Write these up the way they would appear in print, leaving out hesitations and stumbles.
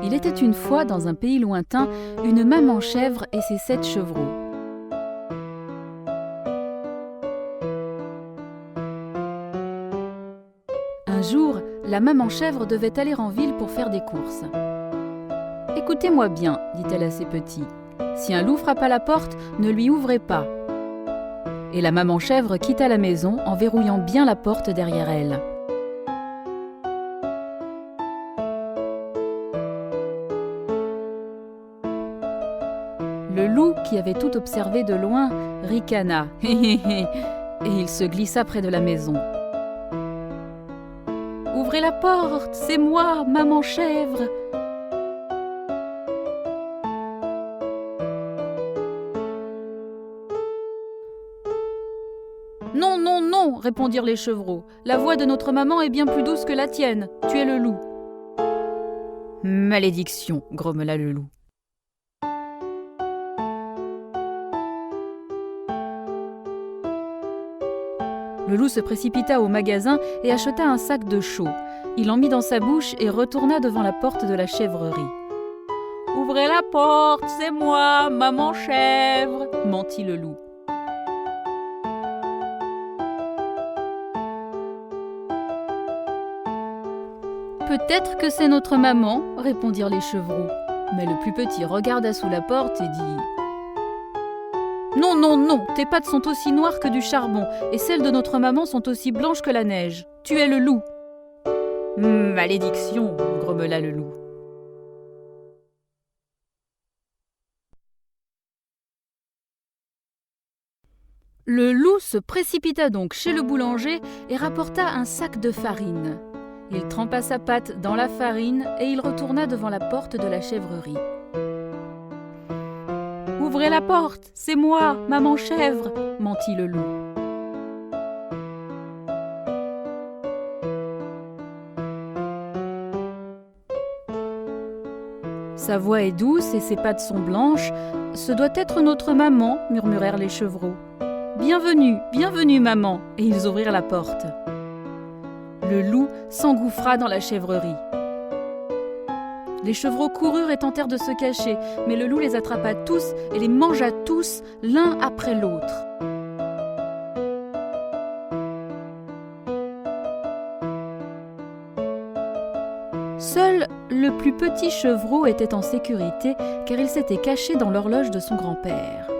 Il était une fois, dans un pays lointain, une maman chèvre et ses 7 chevreaux. Un jour, la maman chèvre devait aller en ville pour faire des courses. « Écoutez-moi bien, dit-elle à ses petits. Si un loup frappe à la porte, ne lui ouvrez pas. » Et la maman chèvre quitta la maison en verrouillant bien la porte derrière elle. Le loup, qui avait tout observé de loin, ricana « Hé hé hé » et il se glissa près de la maison. « Ouvrez la porte, c'est moi, maman chèvre !» « Non, non, non !» répondirent les chevreaux. « La voix de notre maman est bien plus douce que la tienne. Tu es le loup. »« Malédiction !» grommela le loup. Le loup se précipita au magasin et acheta un sac de chaux. Il en mit dans sa bouche et retourna devant la porte de la chèvrerie. « Ouvrez la porte, c'est moi, maman chèvre !» mentit le loup. « Peut-être que c'est notre maman, » répondirent les chevreaux. Mais le plus petit regarda sous la porte et dit « Non, non, non, tes pattes sont aussi noires que du charbon, et celles de notre maman sont aussi blanches que la neige. Tu es le loup. »« Malédiction !» grommela le loup. Le loup se précipita donc chez le boulanger et rapporta un sac de farine. Il trempa sa patte dans la farine et il retourna devant la porte de la chèvrerie. « Ouvrez la porte, c'est moi, maman chèvre !» mentit le loup. Sa voix est douce et ses pattes sont blanches. Ce doit être notre maman, murmurèrent les chevreaux. Bienvenue, bienvenue, maman !» et ils ouvrirent la porte. Le loup s'engouffra dans la chèvrerie. Les chevreaux coururent et tentèrent de se cacher, mais le loup les attrapa tous et les mangea tous, l'un après l'autre. Seul le plus petit chevreau était en sécurité, car il s'était caché dans l'horloge de son grand-père.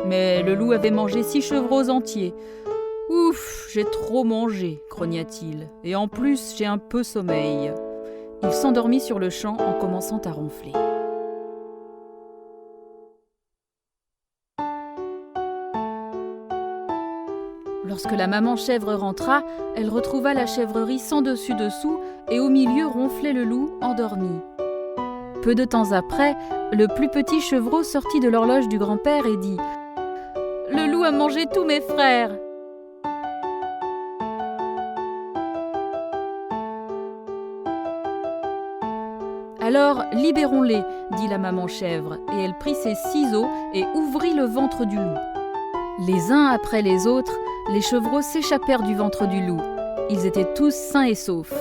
Mais le loup avait mangé 6 chevreaux entiers. « Ouf, j'ai trop mangé !» grogna-t-il. « Et en plus, j'ai un peu sommeil. » Il s'endormit sur le champ en commençant à ronfler. Lorsque la maman chèvre rentra, elle retrouva la chèvrerie sans dessus-dessous et au milieu ronflait le loup endormi. Peu de temps après, le plus petit chevreau sortit de l'horloge du grand-père et dit « Le loup a mangé tous mes frères !» Alors, libérons-les, dit la maman chèvre, et elle prit ses ciseaux et ouvrit le ventre du loup. Les uns après les autres, les chevreaux s'échappèrent du ventre du loup. Ils étaient tous sains et saufs.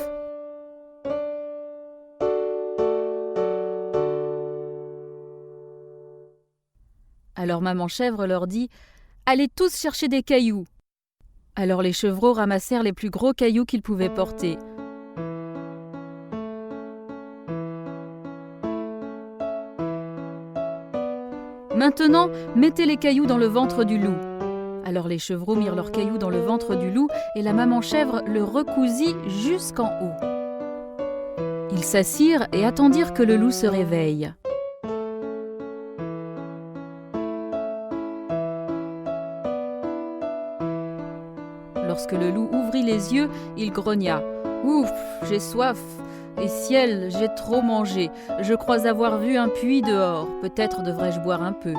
Alors maman chèvre leur dit « Allez tous chercher des cailloux !» Alors les chevreaux ramassèrent les plus gros cailloux qu'ils pouvaient porter. Maintenant, mettez les cailloux dans le ventre du loup. Alors les chevreaux mirent leurs cailloux dans le ventre du loup et la maman chèvre le recousit jusqu'en haut. Ils s'assirent et attendirent que le loup se réveille. Lorsque le loup ouvrit les yeux, il grogna « Ouf, j'ai soif !» Et ciel, j'ai trop mangé. Je crois avoir vu un puits dehors. Peut-être devrais-je boire un peu.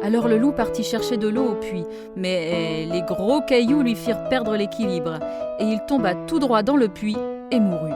Alors le loup partit chercher de l'eau au puits, mais les gros cailloux lui firent perdre l'équilibre, et il tomba tout droit dans le puits et mourut.